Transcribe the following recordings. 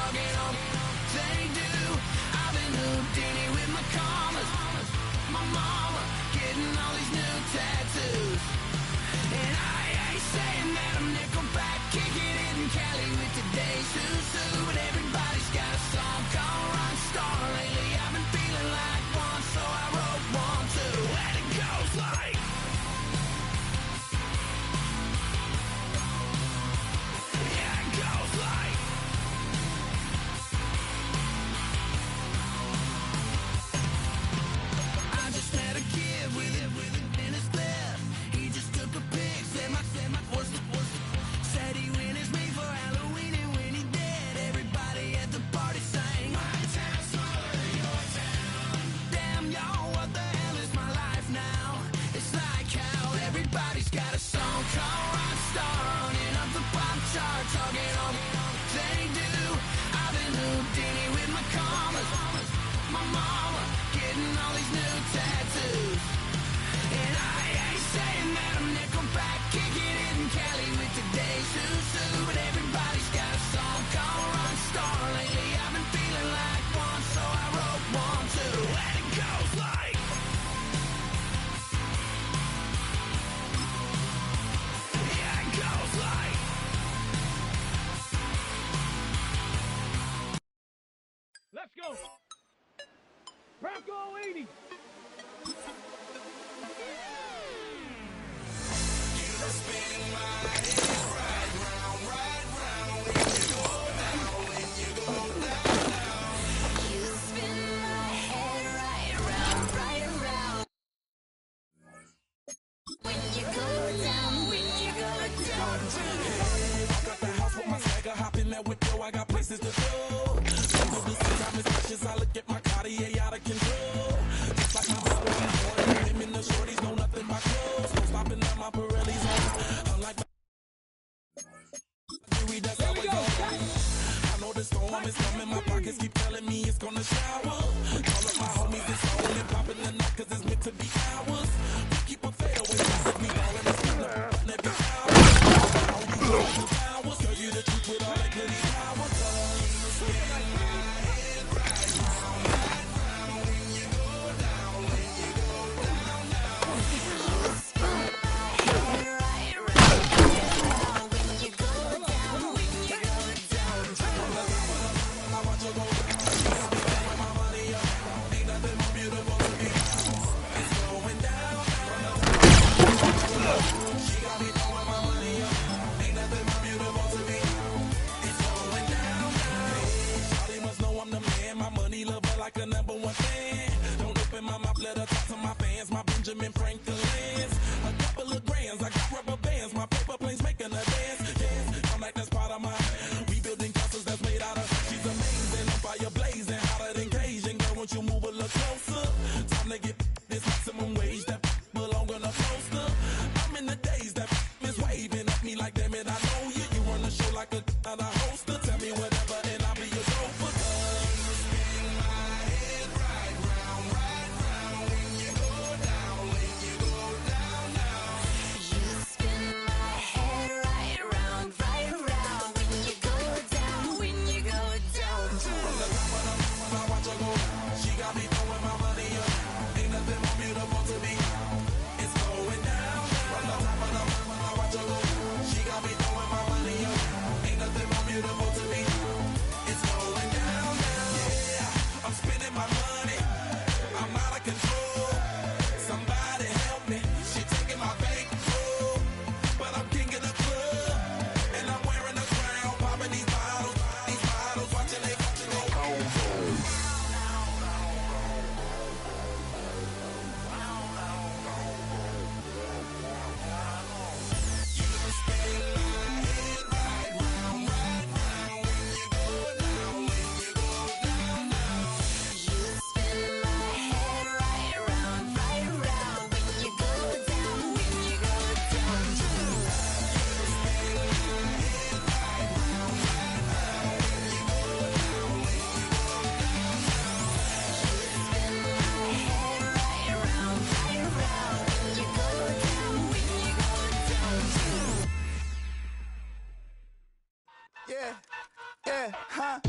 talking on they do. I've been Houdini with my commas, my mama getting all these new tattoos. And I ain't saying that I'm Nickelback, kicking it in Cali with today's who's who. But everybody's got a song called Rock Star. Lately I've been feeling like one, so I wrote one too. And it goes like, yeah, it goes like, I just met a kid with it in his bed. He just took a pic, said my said he witnessed me for Halloween, and when he did, everybody at the party sang, my town's smaller than your town. Damn, y'all, what the hell is my life now? It's like how everybody's got a song called Rock Star, running up the pop chart, talking on they do. I've been Houdini with my commas, my mama getting all these new tattoos. And I ain't saying that I'm Nickelback, kicking it in Cali with today's who's who. But everybody's got a song called Rock Star. Lately I've been feeling like one, so I wrote one too. And it goes like, yeah, it goes like, Let's go. Bronco 80. I got places to go. I look at my Cartier out of control. Just like my brother, him and the shorties know nothing but clothes. No stopping at my Pirelli's home. Unlike that's how it goes. I know the storm is coming. My pockets keep telling me it's gonna shower. Call up my homies, it's on and popping the night 'cause it's meant to be ours. We keep a fadeaway, we ballin' and spin up every hour. Tell you the truth with all that goody power. Like a number one fan. Don't open my mouth, let her talk to my fans. My Benjamin Franklin's. A couple of grands, I got rubber bands. My paper planes making a dance. Yes, I'm like that's part of my. We building castles that's made out of. She's amazing, on fire blazing, hotter than Cajun. Girl, won't you move a little closer? Time to get this maximum wage that belong on a poster. I'm in the days that is waving at me like damn it, I know you. You run the show like a hoster. Tell me whatever and I'll be your gopher. Yeah, huh?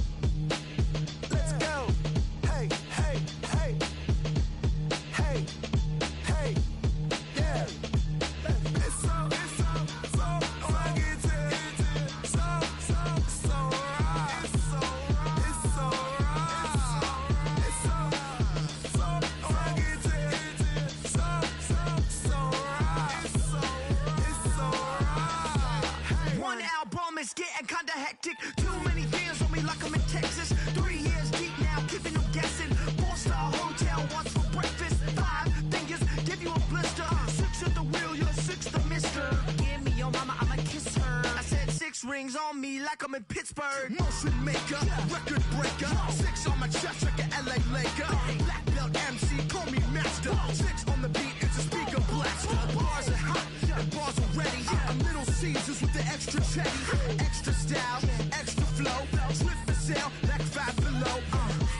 Cameras on me like I'm in Pittsburgh. Motion maker, record breaker. 6 on my chest like an LA Laker. Black belt MC, call me master. 6 on the beat, it's a speaker blaster. Bars are hot, and bars are ready. I'm Little Caesars with the extra chetty. Extra style, extra flow. Swift for sale, like 5 below.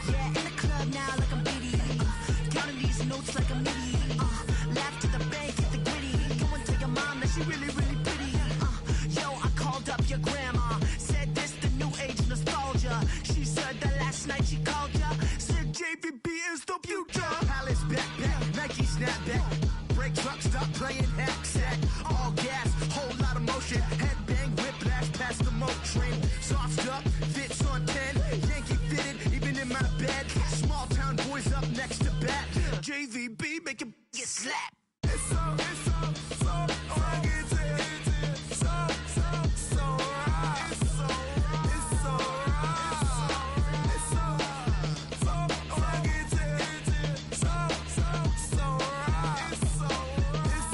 Yeah, in the club now like I'm Diddy. Counting these notes like a MIDI. Laugh to the bank, hit the gritty. Go and tell your mom that she really, really pretty. Yo, I called up your grandma. Said this the new age nostalgia. She said that last night she called ya. Said JVB is the future. Palace backpack, Nike snapback. Break truck, stop playing hack sack. All gas, whole lot of motion. Headbang, whiplash, past the moat train. Soft up, fits on 10. Yankee fitted, even in my bed. Small town boys up next to bat. JVB make it get slapped. It's so right. It's so right. It's so right. It's so right. It's so right. It's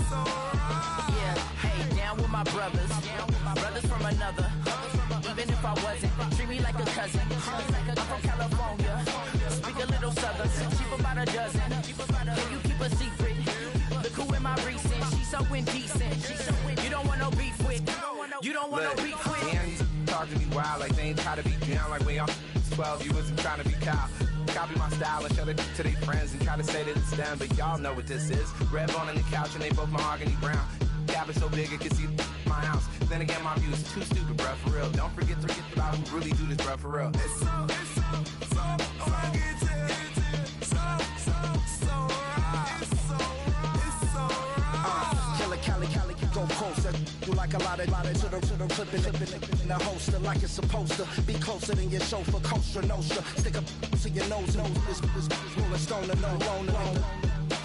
so right. Yeah, hey, down with my brothers. Brothers from another. Even if I wasn't, treat me like a cousin. I'm from California. Speak a little southern. Cheap about a dozen. Can you keep a secret? Look who in my recent. She's so indecent. You don't want no beef with. You don't want no beef with. Man, these talk to me wild like they ain't try to be down. Like when y'all 12, you wasn't trying to be Kyle. Copy my style and show it to their friends and try to say that it's them, but y'all know what this is. Red bone on the couch and they both mahogany brown. Cabin so big it can see my house. Then again, my view is too stupid, bruh, for real. Don't forget about who really do this, bruh, for real. It's so right. It's so right. It's so right. Killer Cali, go closer. You like a lot of to the clipping in the holster like it's supposed to be closer than your chauffeur, Costa Nostra. Stick up to your nose, this rolling stone and no loner.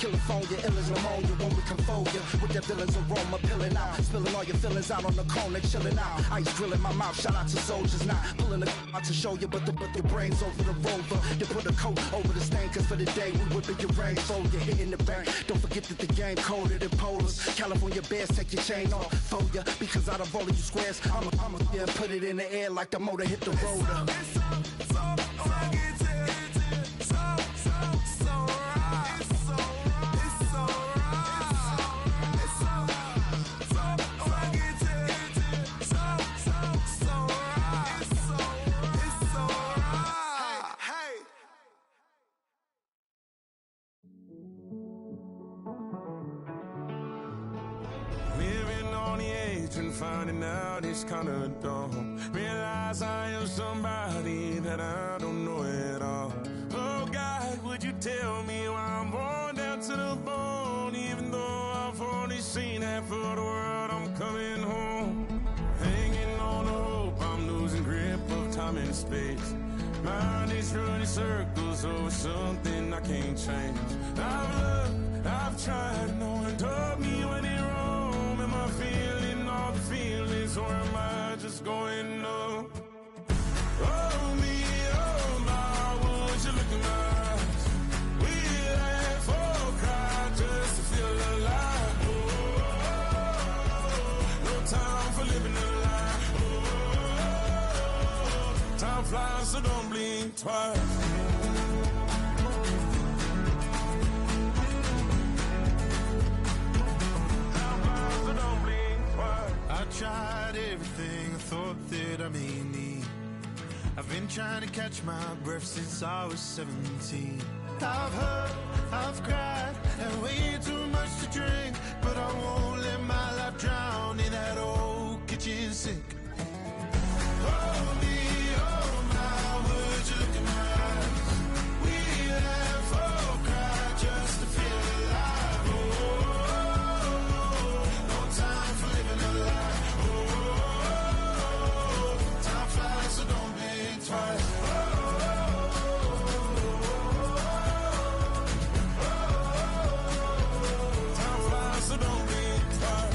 California, ill as pneumonia when we come for you. With that villain's aroma, pilling out. Spilling all your feelings out on the corner, chilling out. Ice grilling my mouth, shout out to soldiers. Not pulling the out to show you, but the brains over the rover. You put a coat over the stain, cause for the day we whipping your rain. So you're hitting the bank. Don't forget that the game colder than polars. California bears, take your chain off for ya. Because out of all of you squares, I'm a yeah, put it in the air like the motor hit the roller. And finding out it's kinda dumb. Realize I am somebody that I don't know at all. Oh God, would you tell me why I'm worn down to the bone? Even though I've only seen half of the world, I'm coming home. Hanging on to hope, I'm losing grip of time and space. Mind is running circles over something I can't change. I've looked, I've tried, no one told me when it wrong. Am I feeling all the feelings, or am I just going numb? Oh me, oh my, would you look in my eyes? We laugh or cry just to feel alive. Oh, no time for living a lie. Oh, time flies, so don't blink twice. I tried everything I thought that I may need. I've been trying to catch my breath since I was 17. I've hurt, I've cried, and way too much to drink. But I won't let my life drown in that old kitchen sink. Oh me, oh my, would you look in my eyes? We laugh or cry just to feel alive. Oh, no time for living a lie. So don't blink twice. Time flies, so don't blink twice.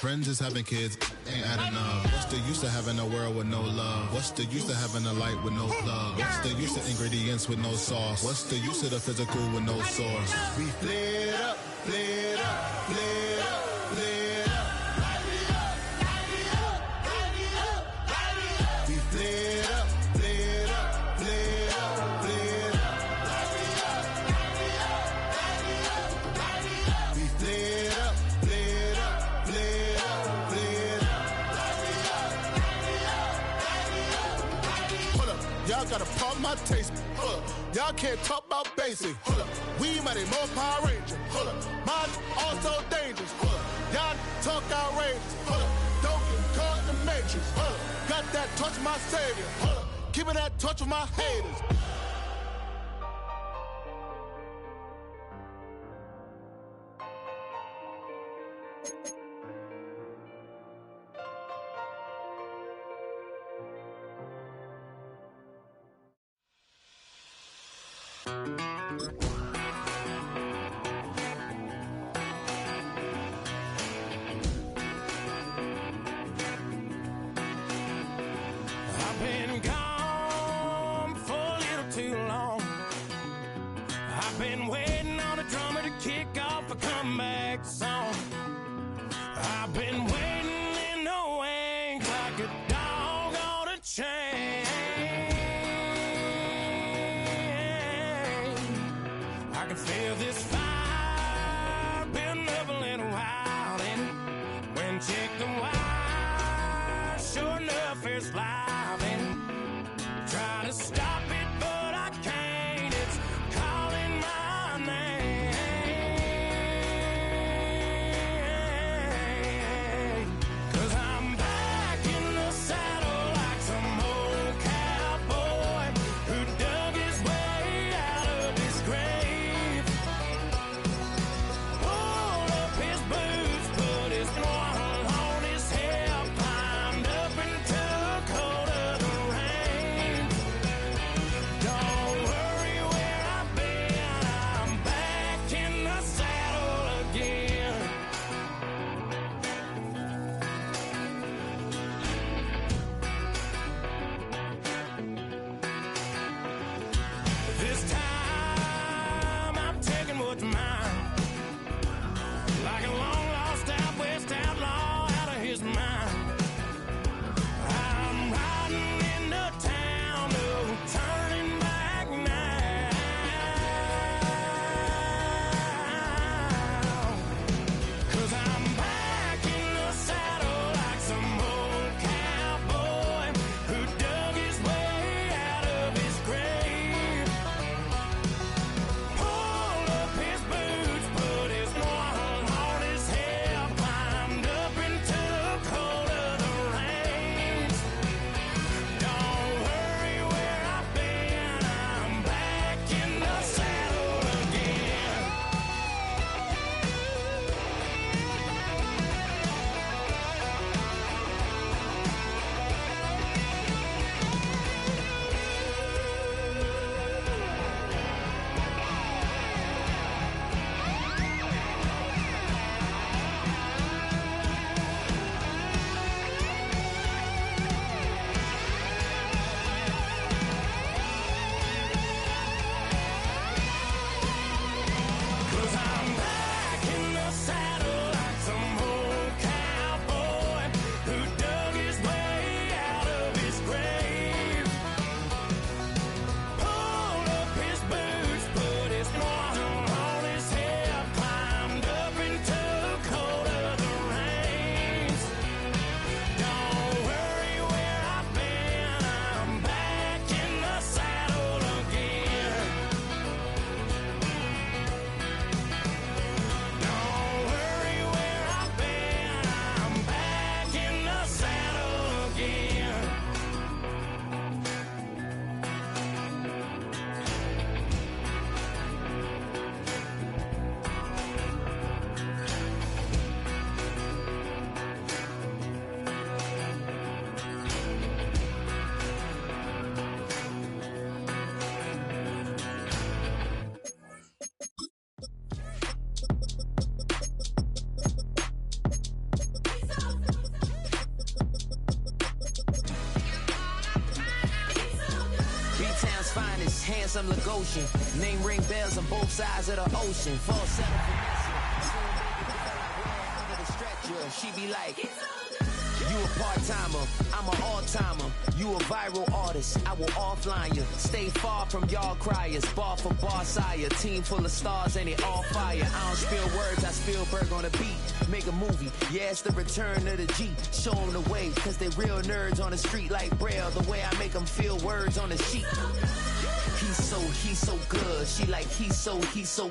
Friends is having kids, ain't adding up. What's the use of having a world with no love? What's the use of having a light with no plug? What's the use of ingredients with no sauce? What's the use of the physical with no source? We flared up, flared up, flared up, flared up. We flared up, flared up, flared up, flared up. We flared up, flared up, flared up, flared up. Hold up, y'all gotta pump my taste. Hold up, y'all can't talk about basic. Hold up, we mighty more Power Ranger. Hold up, mine also dangerous. Hold up, y'all talk outrageous. Hold up, don't get caught in the matrix. Hold up, got that touch of my savior. Hold up, keeping that touch with my haters. I've been gone for a little too long. I've been waiting on a drummer to kick off a comeback song. I've been waiting in the wings like a dog on a chain. I can feel this fire building up a little while, and when check the wire, sure enough, it's live, and try to stop it, but I can't. It's calling my name. 'Cause I'm back in the saddle like some old cowboy who dug his way out of his grave. Pulled up his boots, put his one on his hip, climbed up and took hold guess I'm Lagosian. Name ring bells on both sides of the ocean. Full settle for under the stretcher. She be like, you a part-timer, I'm an all-timer. You a viral artist, I will offline you. Stay far from y'all criers, bar for bar sire. Team full of stars and it all fire. I don't spill words, I spill Berg on the beat. Make a movie, yeah, it's the return of the G. Show them the way, cause they real nerds on the street like Braille. The way I make them feel words on the sheet. He's so good. She like, he's so good to me. He's so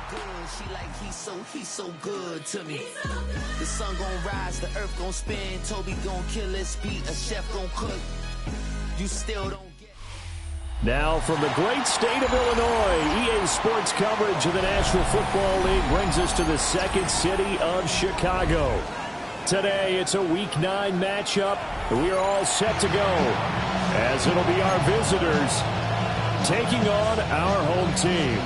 good. She like, he's so good to me. The sun gon' rise, the earth gon' spin. Toby gon' kill this beat, a chef gon' cook. You still don't get. Now from the great state of Illinois, EA Sports coverage of the National Football League brings us to the second city of Chicago. Today it's a Week 9 matchup. We are all set to go, as it'll be our visitors taking on our home team.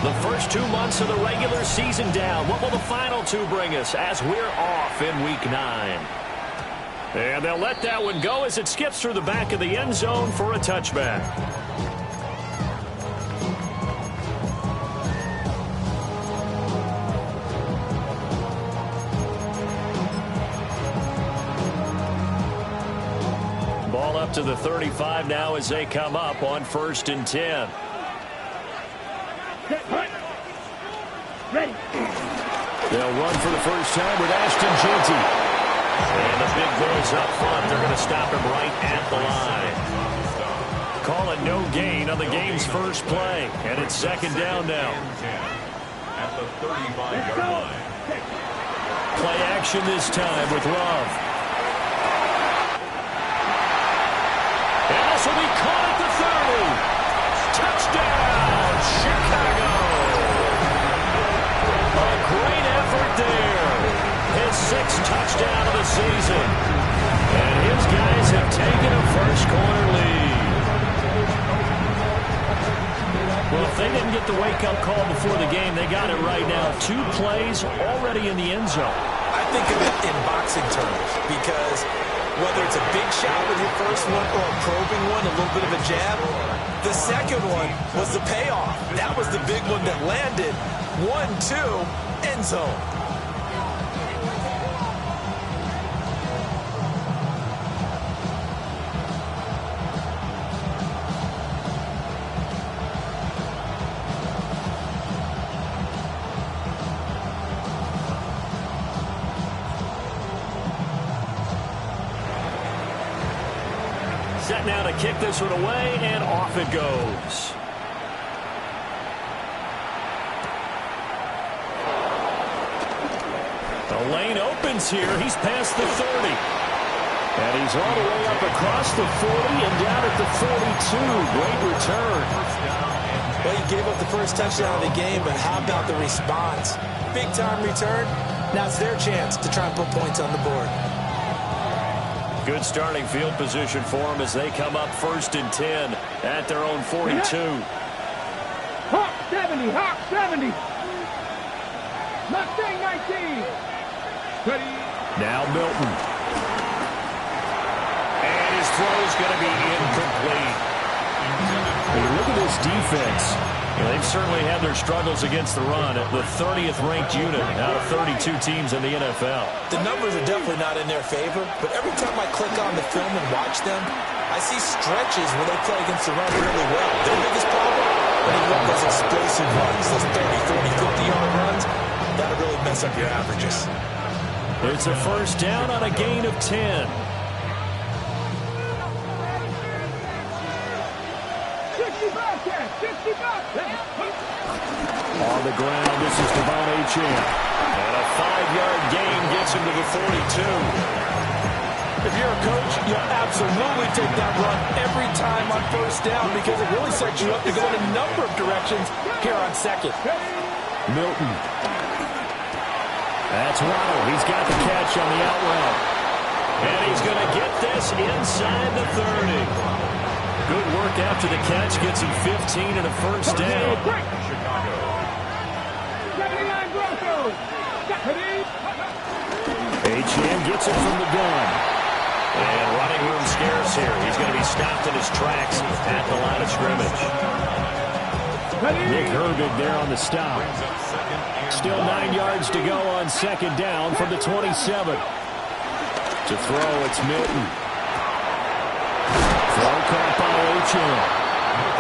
The first 2 months of the regular season down. What will the final 2 bring us as we're off in Week 9? And they'll let that one go as it skips through the back of the end zone for a touchback. Ball up to the 35 now as they come up on 1st and 10. Ready. They'll run for the first time with Ashton Jeanty. And the big boys up front. They're going to stop him right at the line. Call it no gain on the game's first play. And it's 2nd down now. At the 35-yard line. Play action this time with Love. And this will be caught at the 30. Touchdown, Chicago. A great effort there. His 6th touchdown of the season. And his guys have taken a first-quarter lead. Well, if they didn't get the wake-up call before the game, they got it right now. 2 plays already in the end zone. I think of it in boxing terms because whether it's a big shot with your first one or a probing one, a little bit of a jab, the second one was the payoff. That was the big one that landed. 1-2, end zone. Set now to kick this one away, and off it goes. The lane opens here. He's past the 30. And he's all the way up across the 40 and down at the 42. Great return. Well, he gave up the first touchdown of the game, but how about the response? Big-time return. Now it's their chance to try and put points on the board. Good starting field position for them as they come up 1st and 10 at their own 42. Hawk 70, Hawk 70. Mustang 19. Ready. Now Milton. And his throw's going to be incomplete. Hey, look at this defense. Well, they've certainly had their struggles against the run at the 30th ranked unit out of 32 teams in the NFL. The numbers are definitely not in their favor, but every time I click on the film and watch them, I see stretches where they play against the run really well. Their biggest problem, when they run those explosive runs, those 30, 40, 50-yard runs, that'll really mess up your averages. It's a first down on a gain of 10. 65. On the ground, this is Devon Achane. And a 5-yard gain gets him to the 42. If you're a coach, you'll absolutely take that run every time on first down because it really sets you up to go in a number of directions here on 2nd. Milton. That's Waddle. He's got the catch on the out route. And he's going to get this inside the 30. Good work after the catch. Gets him 15 and a first down. Chicago. 79 Broncos. Achane gets it from the gun. And running room scarce here. He's going to be stopped in his tracks at the line of scrimmage. Nick Herbig there on the stop. Still 9 yards to go on second down from the 27. To throw, it's Milton. Throw caught by Achane.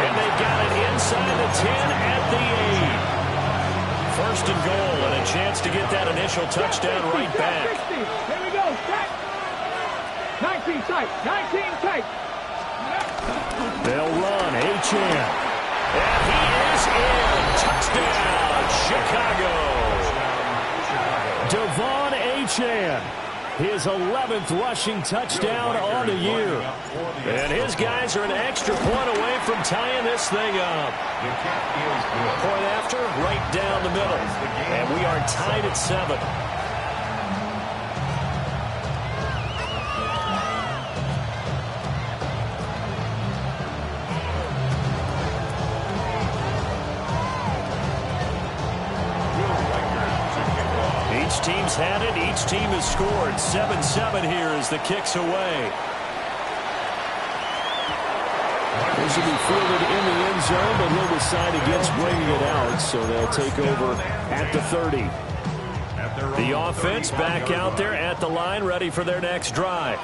And they got it inside the 10 at the 8. First and goal, and a chance to get that initial touchdown right back. 60. Here we go. 19 tight. 19 tight. They'll run. Achane. And he is in. Touchdown, Chicago. Devon Achane. His 11th rushing touchdown on the year. And his guys are an extra point away from tying this thing up. Point after, right down the middle. And we are tied at 7. Each team's had it. Each team has scored. 7-7 here as the kick's away. This will be fielded in the end zone, but he'll decide against bringing it out, so they'll take over at the 30. The offense back out there at the line, ready for their next drive.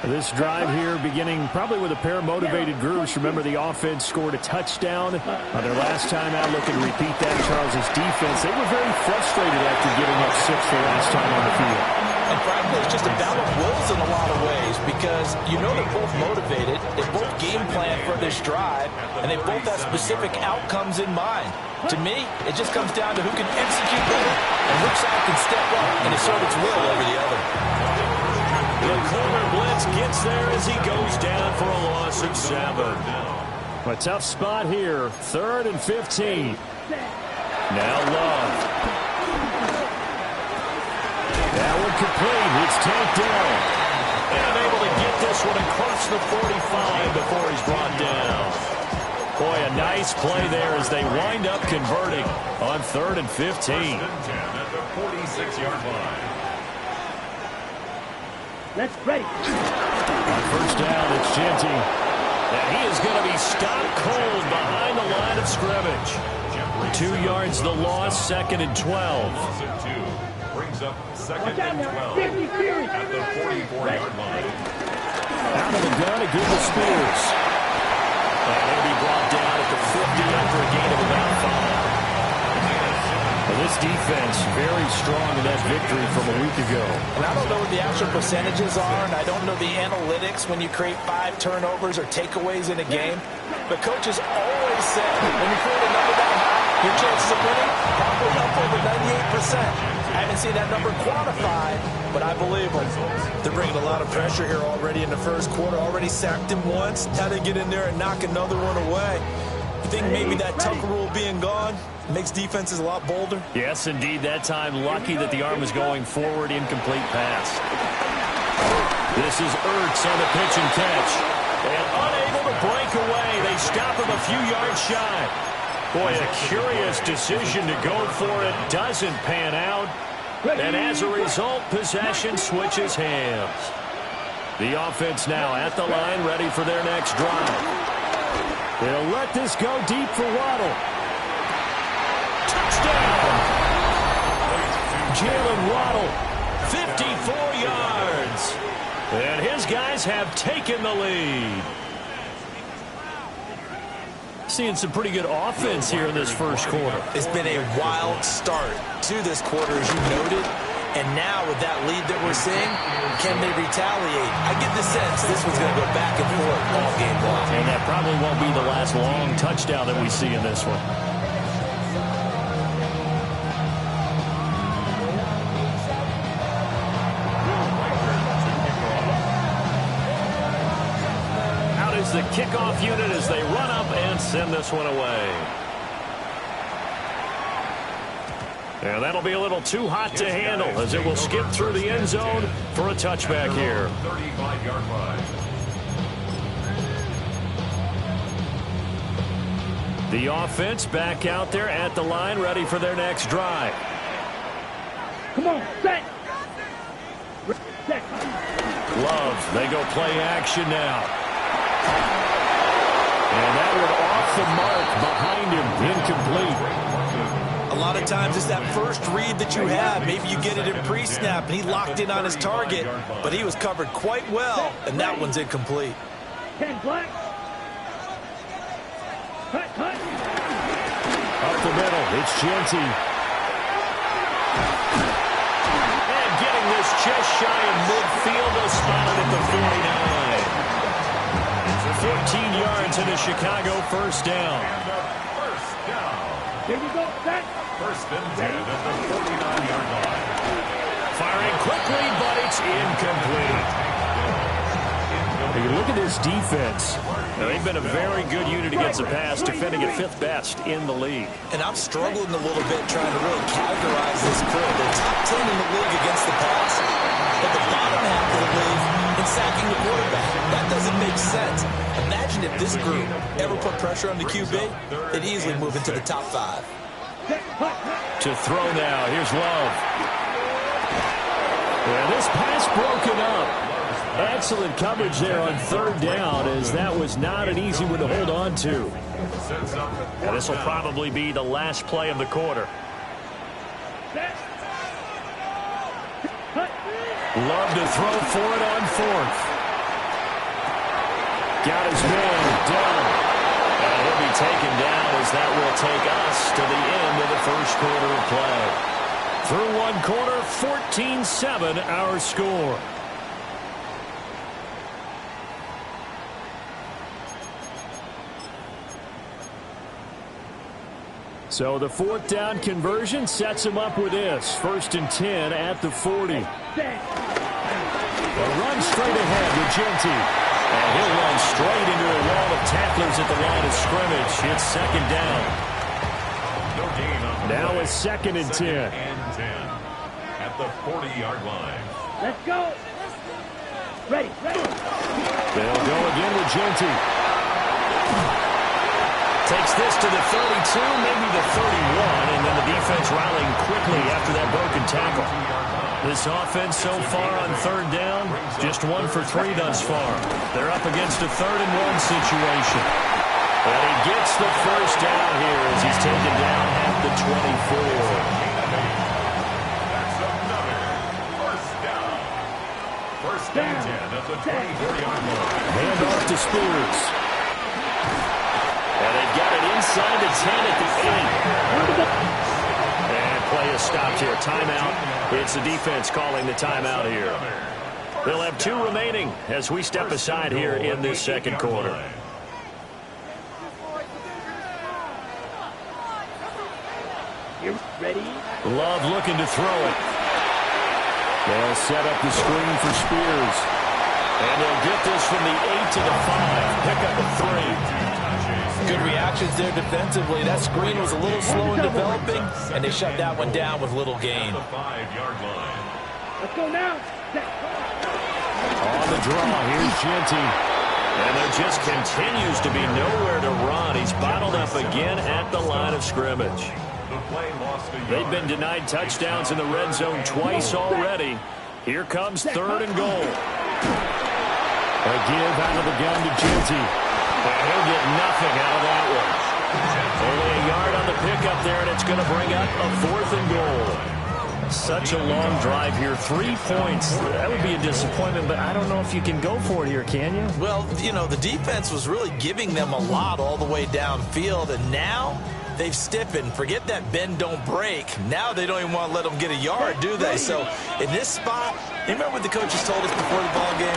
This drive here beginning probably with a pair of motivated groups. Remember, the offense scored a touchdown on their last time out. Looking to repeat that. Charles's defense, they were very frustrated after giving up 6 the last time on the field. And frankly, it's just a battle of wills in a lot of ways because you know they're both motivated. They both game plan for this drive, and they both have specific outcomes in mind. To me, it just comes down to who can execute better and which side can step up and assert its will over the other. The corner blitz gets there as he goes down for a loss of 7. A tough spot here. 3rd and 15. Now Love. That one complete. It's tanked down. And able to get this one across the 45 before he's brought down. Boy, a nice play there as they wind up converting on 3rd and 15. At the 46-yard line. Let's break. On first down, it's Genty. And he is going to be stopped cold behind the line of scrimmage. 2 yards the loss, 2nd and 12. Loss of 2 brings up 2nd and 12 at the 44-yard line. Out of the gun, a good to Spears. And he'll be brought down at the 50 after a gain of about 5. Well, this defense very strong in that victory from a week ago. And I don't know what the actual percentages are, and I don't know the analytics when you create 5 turnovers or takeaways in a game. But coaches always say when you create a number that high, your chances of winning probably up over 98%. I haven't seen that number quantified, but I believe them. They're bringing a lot of pressure here already in the first quarter. Already sacked him once. Now they get in there and knock another one away. You think maybe that Tucker rule being gone makes defenses a lot bolder? Yes, indeed. That time, lucky that the arm was going forward. Incomplete pass. This is Ertz on the pitch and catch. And unable to break away. They stop him a few yards shy. Boy, a curious decision to go for it. Doesn't pan out. And as a result, possession switches hands. The offense now at the line, ready for their next drive. They'll let this go deep for Waddle. Touchdown! Jalen Waddle, 54 yards. And his guys have taken the lead. Seeing some pretty good offense here in this first quarter. It's been a wild start to this quarter, as you noted. And now with that lead that we're seeing, can they retaliate? I get the sense this one's going to go back and forth all game long. And that probably won't be the last long touchdown that we see in this one. Out is the kickoff unit as they run up and send this one away. And that'll be a little too hot to handle as it will skip through the end zone for a touchback here. 35-yard line. The offense back out there at the line, ready for their next drive. Come on, set. Set. Love, they go play action now. And that one off the mark behind him, incomplete. A lot of times it's that first read that you have. Maybe you get it in pre-snap, and he locked in on his target, but he was covered quite well, and that one's incomplete. 10 black. Cut, cut. Up the middle, it's Genty. And getting this just shy of midfield, they'll spot it at the 49. 14 yards in a Chicago first down. Here we go, set. First and 10 at the 49-yard line. Firing quickly, but it's incomplete. You look at this defense. Now, they've been a very good unit against the pass, defending at 5th best in the league. And I'm struggling a little bit trying to really categorize this crew. They're top 10 in the league against the pass, but the bottom half of the league in sacking the quarterback. That doesn't make sense. Imagine if this group ever put pressure on the QB, they'd easily move into the top 5. To throw now, here's Love. And this pass broken up. Excellent coverage there on 3rd down, as that was not an easy one to hold on to. And this will probably be the last play of the quarter. Love to throw for it on 4th. Got his man down. And he'll be taken down, as that will take us to the end of the first quarter of play. Through one quarter, 14-7 our score. So the 4th down conversion sets him up with this. 1st and 10 at the 40. A run straight ahead with Genty. And he'll run straight into a wall of tacklers at the line of scrimmage. It's 2nd down. No gain on the now play. it's 2nd and 10. And 10 at the 40-yard line. Let's go. Ready, ready. They'll go again with Genty. Takes this to the 32, maybe the 31, and then the defense rallying quickly after that broken tackle. This offense so far on 3rd down, just 1 for 3 thus far. They're up against a 3rd and 1 situation. And he gets the first down here as he's taken down at the 24. That's another first down. First and 10 at the 24-yard line. Hand off to Spears. And they've got it inside the 10 at the 8. And play is stopped here. Timeout. It's the defense calling the timeout here. They'll have 2 remaining as we step aside here in this 2nd quarter. You ready? Love looking to throw it. They'll set up the screen for Spears. And they'll get this from the 8 to the 5. Pick up a 3. Good reactions there defensively. That screen was a little slow in developing, and they shut that one down with little gain. The 5-yard line. Let's go now. On the draw, here's Genty. And there just continues to be nowhere to run. He's bottled up again at the line of scrimmage. They've been denied touchdowns in the red zone twice already. Here comes 3rd and goal. A give out of the gun to Genty. And he'll get nothing out of that one. Only a yard on the pickup there, and it's going to bring up a 4th and goal. Such a long drive here. 3 points. That would be a disappointment, but I don't know if you can go for it here, can you? Well, you know, the defense was really giving them a lot all the way downfield, and now they've stiffened. Forget that bend, don't break. Now they don't even want to let them get a yard, do they? So in this spot, you remember what the coaches told us before the ball game?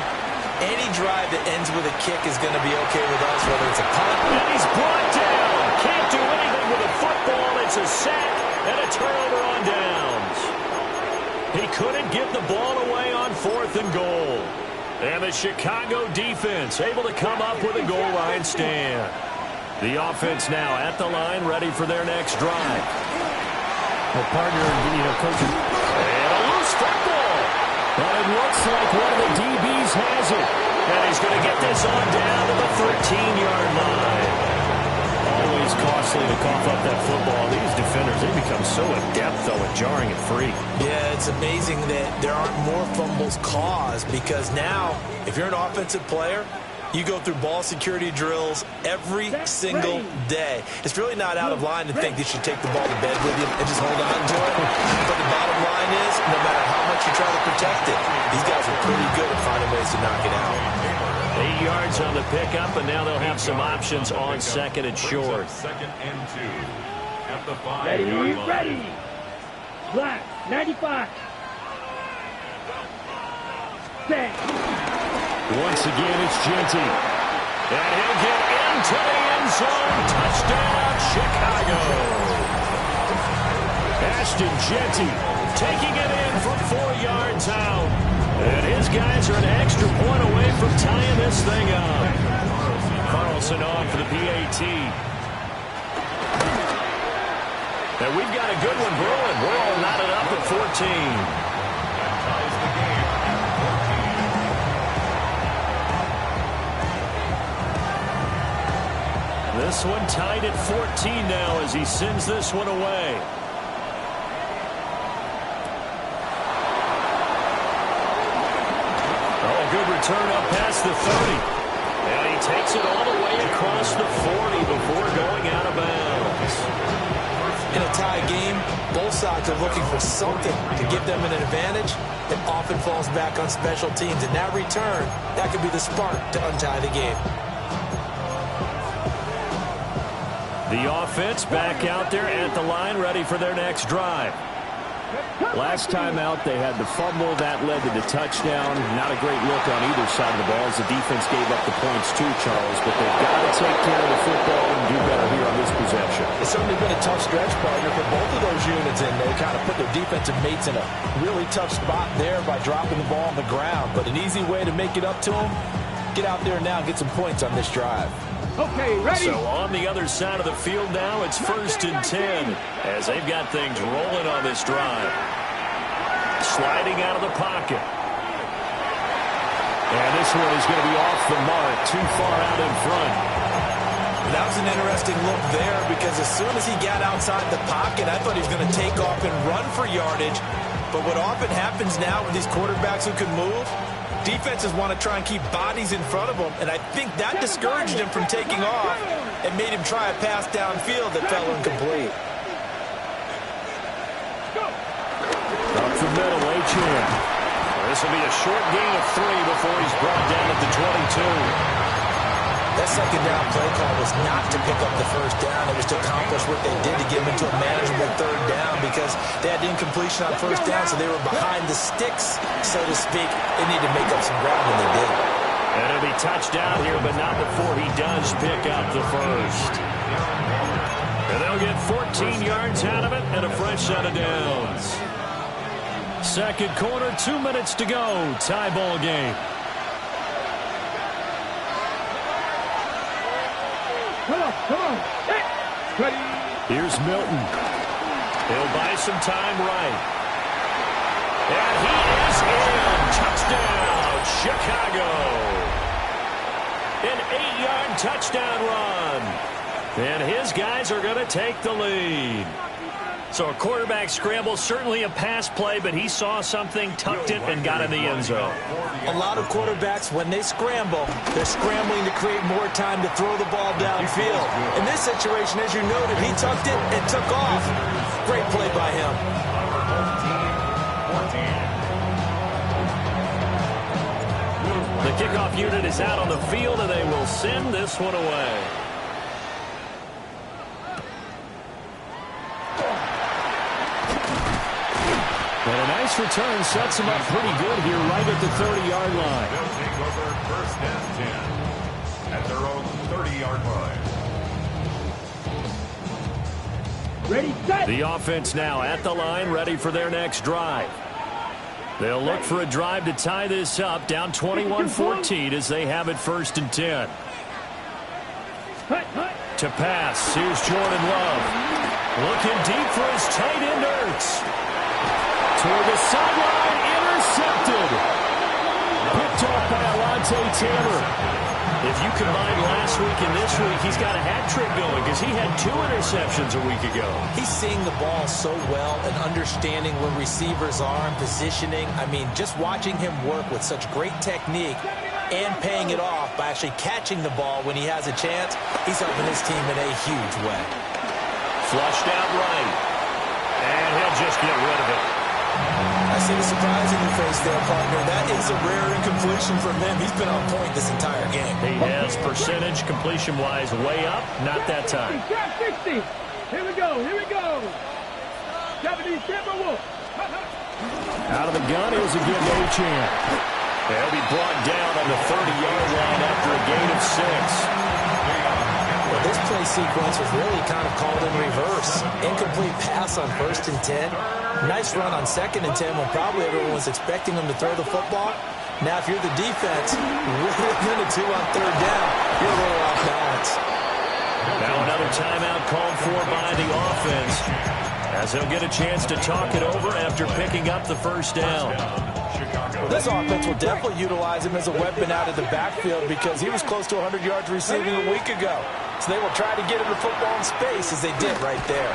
Any drive that ends with a kick is going to be okay with us, whether it's a punt. And he's brought down. Can't do anything with a football. It's a sack and a turnover on downs. He couldn't get the ball away on 4th and goal. And the Chicago defense able to come up with a goal line stand. The offense now at the line, ready for their next drive. The partner, coaching. And a loose football. But it looks like one of the DBs has it. And he's going to get this on down to the 13-yard line. Always costs nicely to cough up that football. These defenders, they become so adept, though, at jarring it free. Yeah, it's amazing that there aren't more fumbles caused, because now, if you're an offensive player, you go through ball security drills every single day. It's really not out of line to think you should take the ball to bed with you and just hold on to it. But the bottom line is, no matter how much you try to protect it, these guys are pretty good at finding ways to knock it out. 8 yards on the pickup, and now they'll have some options on second and short. Second and 2 at the 5-yard Ready, line. ready. Black, 95. Set. Once again, it's Genty. And he'll get into the end zone. Touchdown, Chicago. Ashton Genty taking it in from 4 yards out. And his guys are an extra point away from tying this thing up. Carlson on for the PAT. And we've got a good one brewing. We're all knotted up at 14. This one tied at 14 now as he sends this one away. Oh, good return up past the 30. And he takes it all the way across the 40 before going out of bounds. In a tie game, both sides are looking for something to give them an advantage. It often falls back on special teams. And that return, that could be the spark to untie the game. The offense back out there at the line, ready for their next drive. Last time out, they had the fumble. That led to the touchdown. Not a great look on either side of the ball as the defense gave up the points too, Charles. But they've got to take care of the football and do better here on this possession. It's certainly been a tough stretch, partner, for both of those units, and they kind of put their defensive mates in a really tough spot there by dropping the ball on the ground. But an easy way to make it up to them, get out there now and get some points on this drive. Okay, ready. So on the other side of the field now, it's 1st and 10 as they've got things rolling on this drive. Sliding out of the pocket. And this one is going to be off the mark, too far out in front. That was an interesting look there because as soon as he got outside the pocket, I thought he was going to take off and run for yardage. But what often happens now with these quarterbacks who can move, defenses want to try and keep bodies in front of them, and I think that discouraged him from taking off and made him try a pass downfield that fell incomplete. Up the middle, H.M. This will be a short gain of 3 before he's brought down at the 22. That second down play call was not to pick up the first down. It was to accomplish what they did to get him into a manageable third down because they had incompletion on first down, so they were behind the sticks, so to speak. They needed to make up some ground, and they did. And it'll be touchdown here, but not before he does pick up the first. And they'll get 14 yards out of it and a fresh set of downs. Second quarter, 2 minutes to go. Tie ball game. Come on. Hey. Ready. Here's Milton. He'll buy some time right. And he is in. Touchdown, Chicago. An 8-yard touchdown run. And his guys are going to take the lead. So a quarterback scramble, certainly a pass play, but he saw something, tucked it, and got in the end zone. A lot of quarterbacks, when they scramble, they're scrambling to create more time to throw the ball downfield. In this situation, as you noted, he tucked it and took off. Great play by him. The kickoff unit is out on the field, and they will send this one away. And a nice return sets him up pretty good here right at the 30-yard line. They'll take over 1st and 10 at their own 30-yard line. Ready, set. The offense now at the line, ready for their next drive. They'll look for a drive to tie this up, down 21-14 as they have it 1st and 10. To pass, here's Jordan Love. Looking deep for his tight end, Ertz. Toward the sideline, intercepted. Picked picked off by Alante Taylor. If you combine last week and this week, he's got a hat trick going because he had 2 interceptions a week ago. He's seeing the ball so well and understanding where receivers are and positioning. I mean, just watching him work with such great technique and paying it off by actually catching the ball when he has a chance, he's helping his team in a huge way. Flushed out right. And he'll just get rid of it. I see the surprise in your face there, partner. That is a rare incompletion from him. He's been on point this entire game. He has percentage completion-wise way up. Not that time. 60. Here we go. 70 Timberwolves. Out of the gun, here's again A-Chan. They'll be brought down on the 30-yard line after a gain of 6. Well, this play sequence was really kind of called in reverse. Incomplete pass on 1st and 10. Nice run on 2nd and 10 when probably everyone was expecting him to throw the football. Now, if you're the defense, with a minute 2 on 3rd down, you're a little off balance. Now another timeout called for by the offense, as he'll get a chance to talk it over after picking up the 1st down. Well, this offense will definitely utilize him as a weapon out of the backfield because he was close to 100 yards receiving a week ago. So they will try to get him the football in space as they did right there.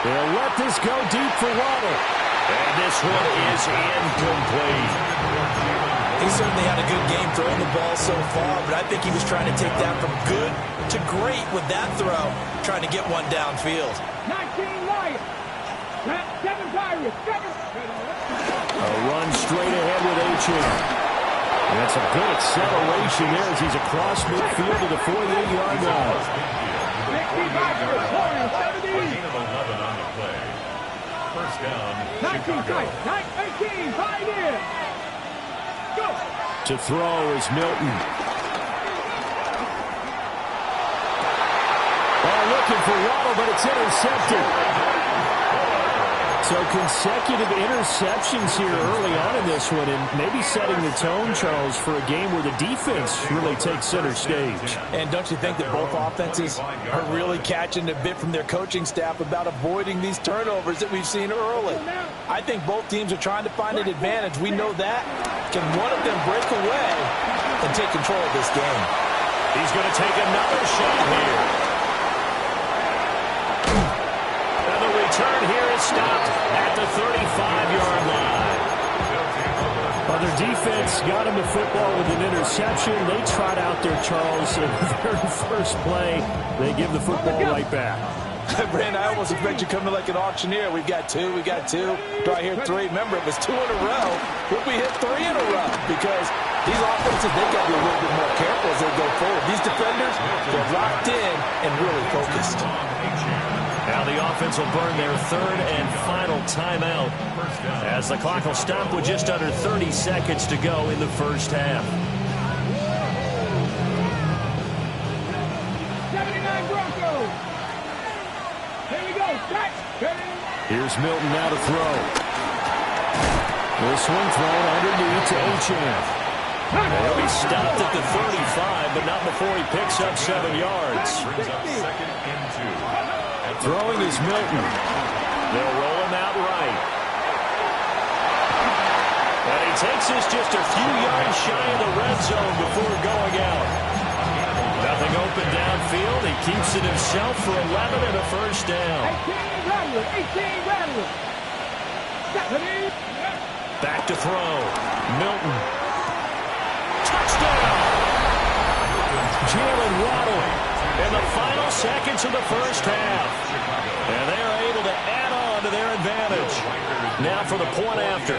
They'll let this go deep for Waddle. And this one is incomplete. He certainly had a good game throwing the ball so far, but I think he was trying to take that from good to great with that throw, trying to get one downfield. 19 Lions. 7 Pirates. 7. A run straight ahead with A-Chan. That's a good acceleration there as he's across midfield to the 48-yard line. 65 on the play. 1st down, 19 tight. 18. 5 in. Go. To throw is Milton. Looking for Waddle, but it's intercepted. So consecutive interceptions here early on in this one, and maybe setting the tone, Charles, for a game where the defense really takes center stage. And don't you think that both offenses are really catching a bit from their coaching staff about avoiding these turnovers that we've seen early? I think both teams are trying to find an advantage. We know that. Can one of them break away and take control of this game? He's going to take another shot here. Return here is stopped at the 35-yard line. Well, their defense got him the football with an interception. They trot out there, Charles, in the very first play. They give the football right back. Brandon, I almost expect you coming like an auctioneer. We've got 2, we got 2. Do I hear 3? Remember, it was 2 in a row. Will we hit 3 in a row? Because these offenses, they've got to be a little bit more careful as they go forward. These defenders, they're locked in and really focused. Now the offense will burn their 3rd and final timeout as the clock will stop with just under 30 seconds to go in the 1st half. 79 Broncos. Here we go. Here's Milton now to throw. This one thrown underneath to A-Chan. He'll be stopped at the 35, but not before he picks up 7 yards. Throwing is Milton. They'll roll him out right. And he takes this just a few yards shy of the red zone before going out. Nothing open downfield. He keeps it himself for 11 and a 1st down. 18 Rattler. Back to throw. Milton. Touchdown! Jalen Waddle in the final seconds of the 1st half. And they are able to add on to their advantage. Now for the point after.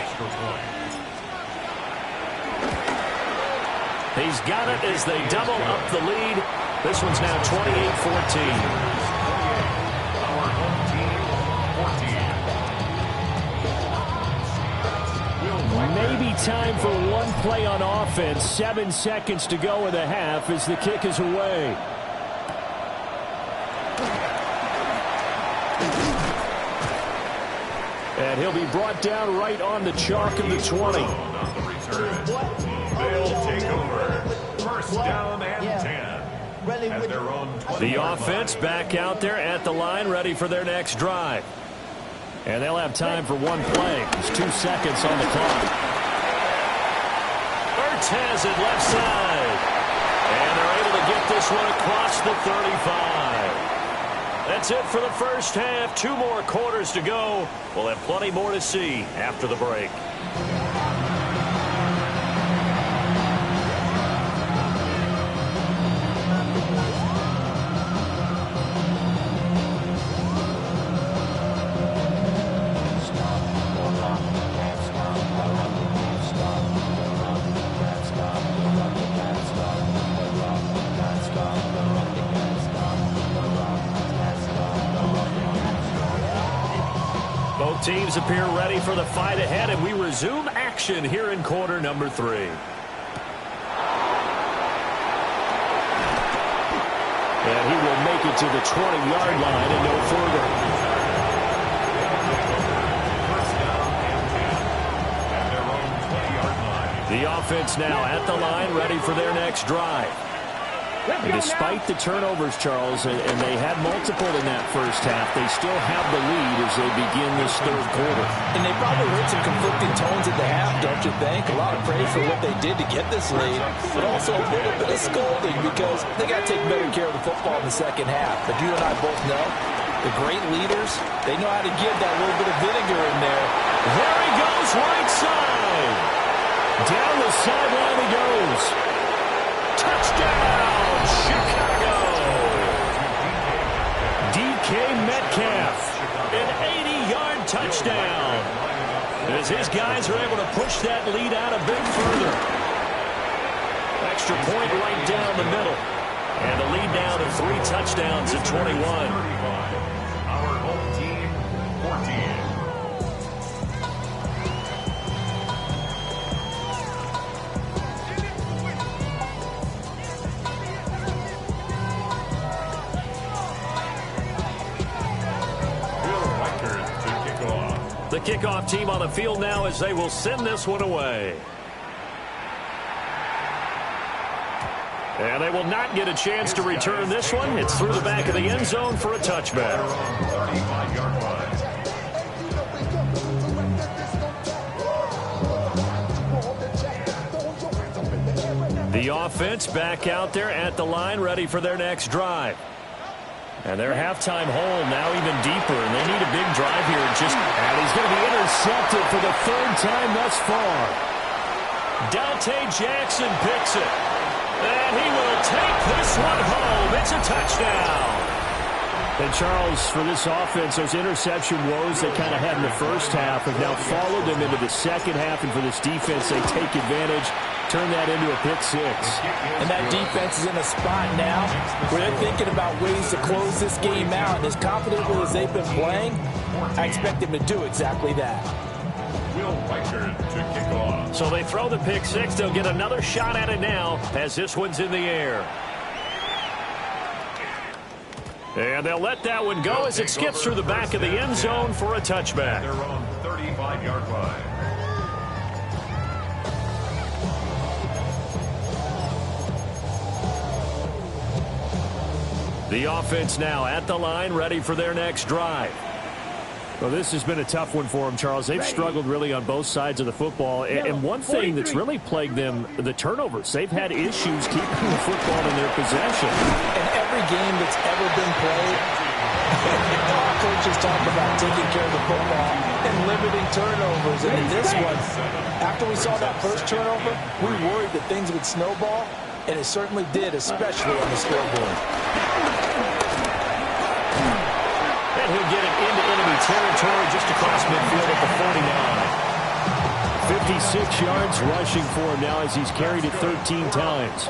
He's got it as they double up the lead. This one's now 28-14. Maybe time for one play on offense. 7 seconds to go in the half as the kick is away. And he'll be brought down right on the chalk of the 20. They'll take over. 1st down and 10. At their own 20. The offense back out there at the line, ready for their next drive. And they'll have time for one play. There's 2 seconds on the clock. Montez at left side. And they're able to get this one across the 35. That's it for the first half. 2 more quarters to go. We'll have plenty more to see after the break. Both teams appear ready for the fight ahead, and we resume action here in quarter number 3. And he will make it to the 20-yard line and no further. The offense now at the line, ready for their next drive. And despite the turnovers, Charles, and they had multiple in that first half, they still have the lead as they begin this third quarter. And they probably heard some conflicting tones at the half, don't you think? A lot of praise for what they did to get this lead, but also a little bit of scolding because they got to take better care of the football in the second half. But you and I both know the great leaders, they know how to give that little bit of vinegar in there. There he goes, right side. Down the sideline he goes. Touchdown, Chicago! DK Metcalf, an 80-yard touchdown. As his guys are able to push that lead out a bit further. Extra point right down the middle. And the lead down to 3 touchdowns at 21. Our home team, 14. The kickoff team on the field now as they will send this one away. And they will not get a chance to return this one. It's through the back of the end zone for a touchback. The offense back out there at the line, ready for their next drive. And their halftime hole now even deeper, and they need a big drive here. And he's going to be intercepted for the 3rd time thus far. Dante Jackson picks it. And he will take this one home. It's a touchdown. And Charles, for this offense, those interception woes they kind of had in the first half have now followed them into the second half. And for this defense, they take advantage, turn that into a pick 6. And that defense is in a spot now where they're thinking about ways to close this game out. And as confidently as they've been playing, I expect them to do exactly that. Will Riker to kick off. So they throw the pick 6. They'll get another shot at it now as this one's in the air. And they'll let that one go as it skips through the back of the end zone for a touchback. Their own 35-yard line. The offense now at the line, ready for their next drive. Well, this has been a tough one for them, Charles. They've struggled really on both sides of the football. And one thing that's really plagued them, the turnovers. They've had issues keeping the football in their possession. In every game that's ever been played, our coaches talk about taking care of the football and limiting turnovers. And in this one, after we saw that first turnover, we worried that things would snowball, and it certainly did, especially on the scoreboard. And he'll get it into enemy territory just across midfield at the 49. 56 yards rushing for him now as he's carried it 13 times.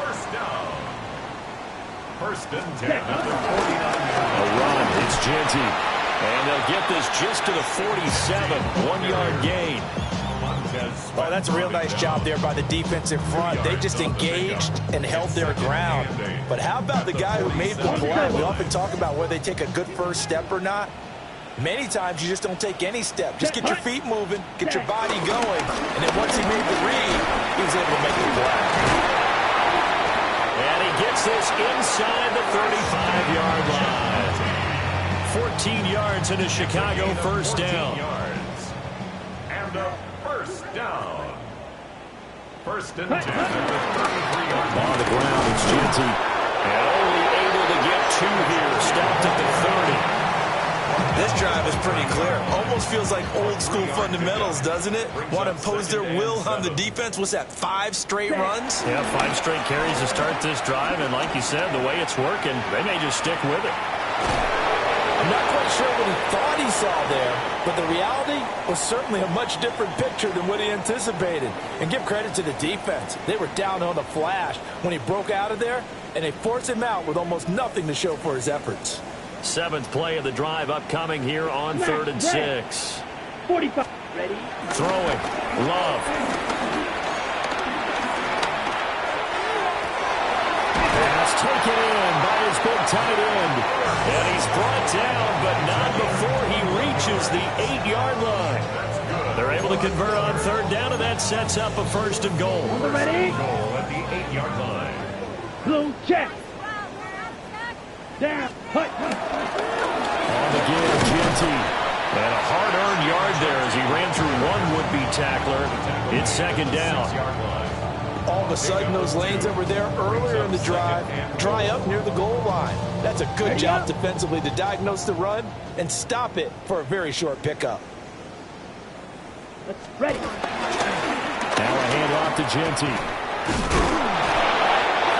First and 10 at the 49. A run, it's Genty. And they'll get this just to the 47. 1-yard gain. Well, that's a real nice job there by the defense in front. They just engaged and held their ground. But how about the guy who made the play? We often talk about whether they take a good first step or not. Many times you just don't take any step. Just get your feet moving, get your body going. And then once he made the read, he was able to make the play. And he gets this inside the 35-yard line. 14 yards into Chicago, first down. And a first down. First and 10 at the 33-yard line. On the ground, it's Genty. And only able to get 2 here. Stopped at the 30. This drive is pretty clear. Almost feels like old school fundamentals, doesn't it? Want to impose their will on the defense. What's that, 5 straight runs? Yeah, 5 straight carries to start this drive. And like you said, the way it's working, they may just stick with it. I'm not quite sure what he thought he saw there, but the reality was certainly a much different picture than what he anticipated. And give credit to the defense. They were down on the flash when he broke out of there, and they forced him out with almost nothing to show for his efforts. 7th play of the drive upcoming here on 3rd and 6. 45. Ready? Throwing. Love. Pass taken in by his big tight end. And he's brought down, but not before he reaches the 8-yard line. They're able to convert on 3rd down, and that sets up a 1st and goal. Ready? Goal at the 8-yard line. Blue check. Down. Hut. On the give, Genty. And a hard-earned yard there as he ran through one would-be tackler. It's 2nd down. All of a sudden, those lanes that were there earlier in the drive dry up near the goal line. That's a good job defensively to diagnose the run and stop it for a very short pickup. Ready. Now a handoff to Genty.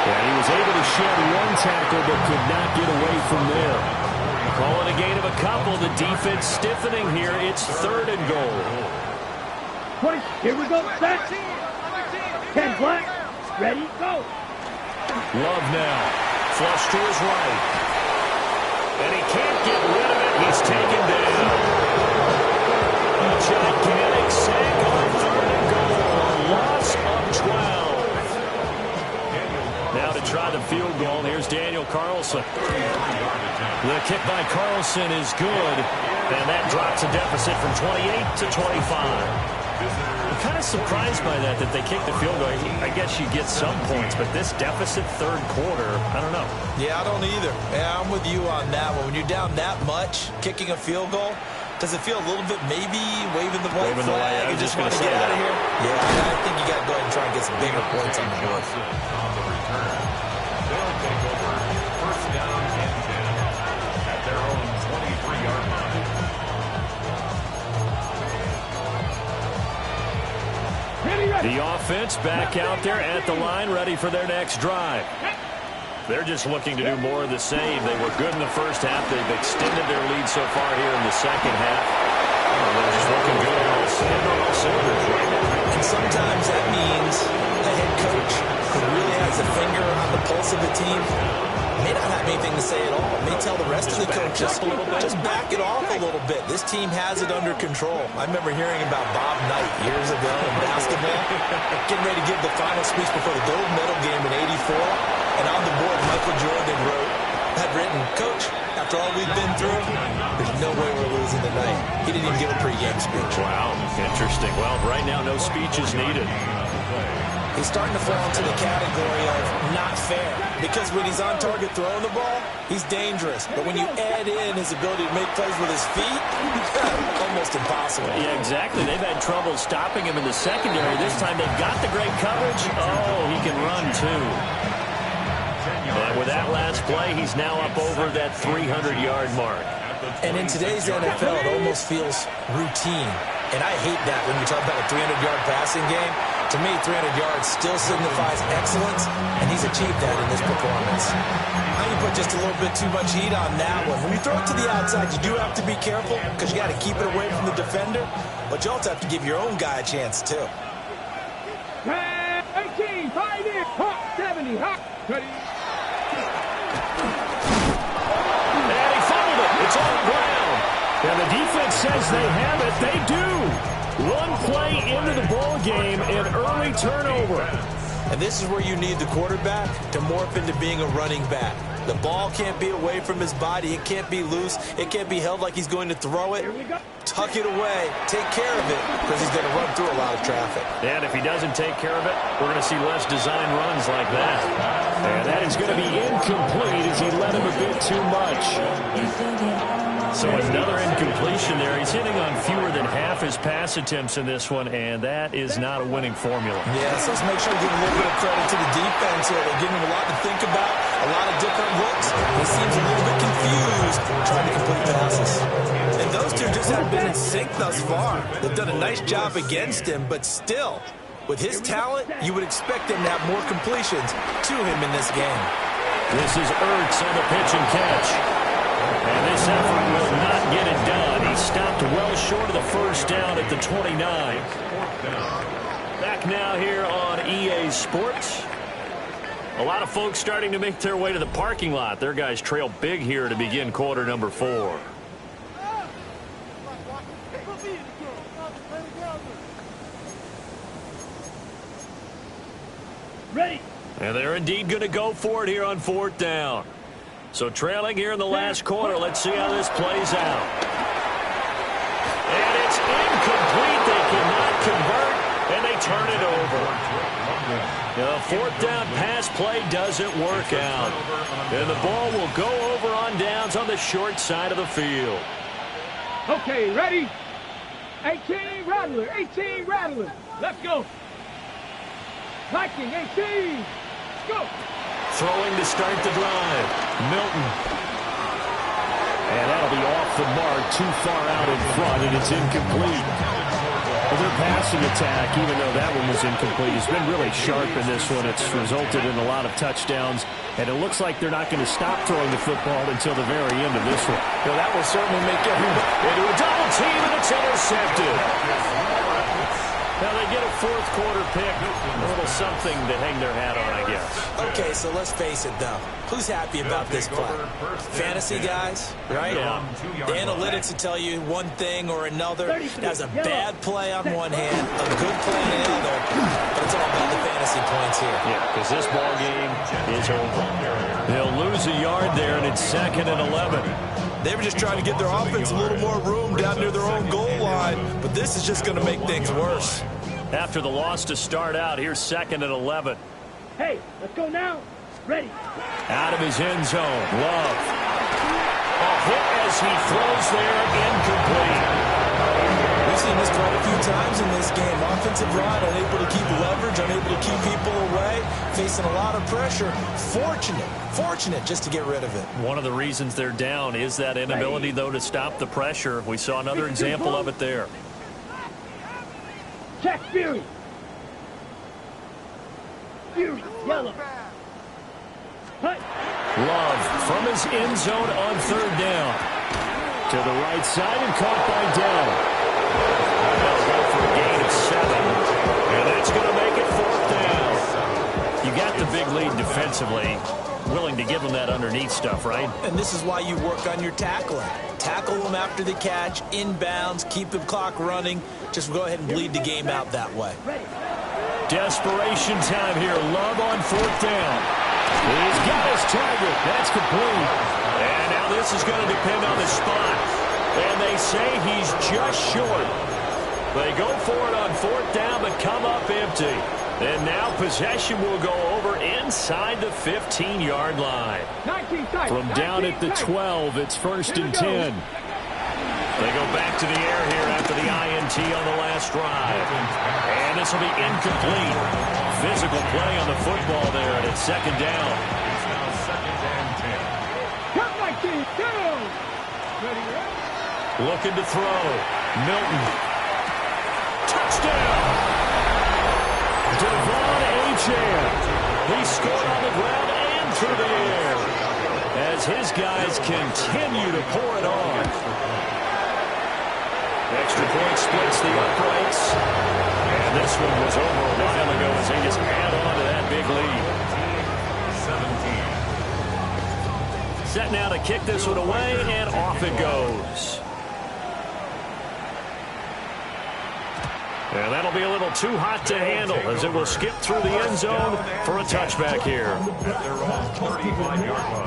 And he was able to shed 1 tackle but could not get away from there. Calling a gain of a couple. The defense stiffening here. It's 3rd and goal. Push. Here we go. Set. 10 black. Ready. Go. Love now. Flush to his right. And he can't get rid of it. He's taken down. A gigantic sack on 3rd and goal. A loss of 12. Now to try the field goal. Here's Daniel Carlson. The kick by Carlson is good. And that drops a deficit from 28 to 25. I'm kind of surprised by that they kicked the field goal. I guess you get some points, but this deficit 3rd quarter, I don't know. Yeah, I don't either. Yeah, I'm with you on that one. When you're down that much, kicking a field goal, does it feel a little bit maybe waving the white flag and just want to get out of here? Yeah, I think you got to go ahead and try and get some bigger points on the board. On the return, they'll take over 1st down and 10 at their own 23-yard line. The offense back out there at the line, ready for their next drive. They're just looking to do more of the same. They were good in the 1st half. They've extended their lead so far here in the 2nd half. They're just looking good on all cylinders right now. And sometimes that means a head coach who really has a finger on the pulse of the team may not have anything to say at all. May tell the rest of the coaches, just back it off a little bit. This team has it under control. I remember hearing about Bob Knight years ago in basketball, getting ready to give the final speech before the gold medal game in '84. And on the board, Michael Jordan had written, "Coach, after all we've been through, there's no way we're losing tonight." He didn't even give a pregame speech. Wow, interesting. Well, right now, no speech is needed. He's starting to fall into the category of not fair, because when he's on target throwing the ball, he's dangerous. But when you add in his ability to make plays with his feet, almost impossible. Yeah, exactly. They've had trouble stopping him in the secondary. This time they've got the great coverage. Oh, he can run too. And with that last play, he's now up over that 300-yard mark. And in today's NFL, it almost feels routine. And I hate that when you talk about a 300-yard passing game. To me, 300 yards still signifies excellence, and he's achieved that in this performance. I think you put just a little bit too much heat on that one. When you throw it to the outside, you do have to be careful because you got to keep it away from the defender, but you also have to give your own guy a chance, too. 18, 5 in, hot, 70, hot, ready. And he fumbled it. It's on the ground. And the defense says they have it. They do. One play into the ball game, an early turnover. And this is where you need the quarterback to morph into being a running back. The ball can't be away from his body. It can't be loose. It can't be held like he's going to throw it. Tuck it away. Take care of it because he's going to run through a lot of traffic. And if he doesn't take care of it, we're going to see less design runs like that. And that is going to be incomplete as he led him a bit too much. So another incompletion there. He's hitting on fewer than half his pass attempts in this one, and that is not a winning formula. Yes, let's make sure we give a little bit of credit to the defense here. They're giving him a lot to think about, a lot of different looks. He seems a little bit confused trying to complete passes. And those two just haven't been in sync thus far. They've done a nice job against him, but still, with his talent, you would expect him to have more completions to him in this game. This is Ertz on the pitch and catch. And this effort will not get it done. He stopped well short of the first down at the 29. Back now here on EA Sports. A lot of folks starting to make their way to the parking lot. Their guys trail big here to begin quarter number 4. Ready. And they're indeed going to go for it here on 4th down. So trailing here in the last quarter. Let's see how this plays out. And it's incomplete. They cannot convert, and they turn it over. The 4th down pass play doesn't work out. And the ball will go over on downs on the short side of the field. Okay, ready? 18 Rattler, 18 Rattler. Let's go. Viking, 18. Let's go. Throwing to start the drive. Milton. And that'll be off the mark, too far out in front, and it's incomplete. Well, their passing attack, even though that one was incomplete, has been really sharp in this one. It's resulted in a lot of touchdowns, and it looks like they're not going to stop throwing the football until the very end of this one. Well, that will certainly make everybody into a double team, and it's intercepted. Now they get a 4th quarter pick. A little something to hang their hat on, I guess. Okay, so let's face it, though. Who's happy about this play? Fantasy guys, right? Yeah. The analytics will tell you one thing or another. That's a bad play on one hand, a good play on the other, but it's all about the fantasy points here. Yeah, because this ball game is over. They'll lose a yard there, and it's 2nd and 11. They were just trying to get their offense a little more room down near their own goal line, but this is just going to make things worse. After the loss to start out, here's 2nd and 11. Hey, let's go now. Ready. Out of his end zone, Love. A hit as he throws there, incomplete. We've seen this quite a few times in this game. Offensive line unable to keep leverage, unable to keep people away, facing a lot of pressure. Fortunate just to get rid of it. One of the reasons they're down is that inability, though, to stop the pressure. We saw another example of it there. Jack Fury. Fury, yellow. Love from his end zone on 3rd down. To the right side and caught by Dell. They'll go for a gain of 7. And that's going to make it 4th down. You got the big lead defensively. Willing to give them that underneath stuff, right? And this is why you work on your tackling. Tackle them after the catch, inbounds, keep the clock running. Just go ahead and bleed the game out that way. Desperation time here. Love on 4th down. He's got his target. That's complete. And now this is going to depend on the spot. And they say he's just short. They go for it on 4th down, but come up empty. And now possession will go over inside the 15-yard line. From down at the 12, it's 1st and 10. They go back to the air here after the INT on the last drive. And this will be incomplete. Physical play on the football there, and it's 2nd down. Looking to throw. Milton. Touchdown! Devon Achane. He scored on the ground and through the air as his guys continue to pour it on. Extra point splits the uprights. And this one was over a while ago as they just add on to that big lead. 17. Set now to kick this one away, and off it goes. And that'll be a little too hot to handle as it will skip through the end zone for a touchback here. At their own 35-yard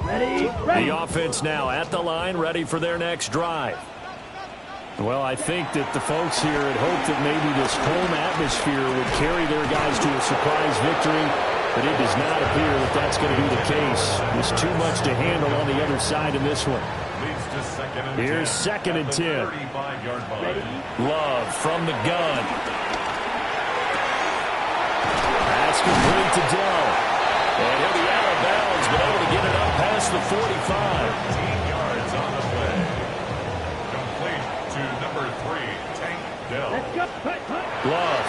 Ready. The offense now at the line, ready for their next drive. Well, I think that the folks here had hoped that maybe this home atmosphere would carry their guys to a surprise victory, but it does not appear that that's going to be the case. There's too much to handle on the other side in this one. Here's 2nd and 10. Love from the gun. Pass complete to Dell. And he'll be out of bounds, but able to get it up past the 45. 15 yards on the play. Complete to number 3, Tank Dell. Love.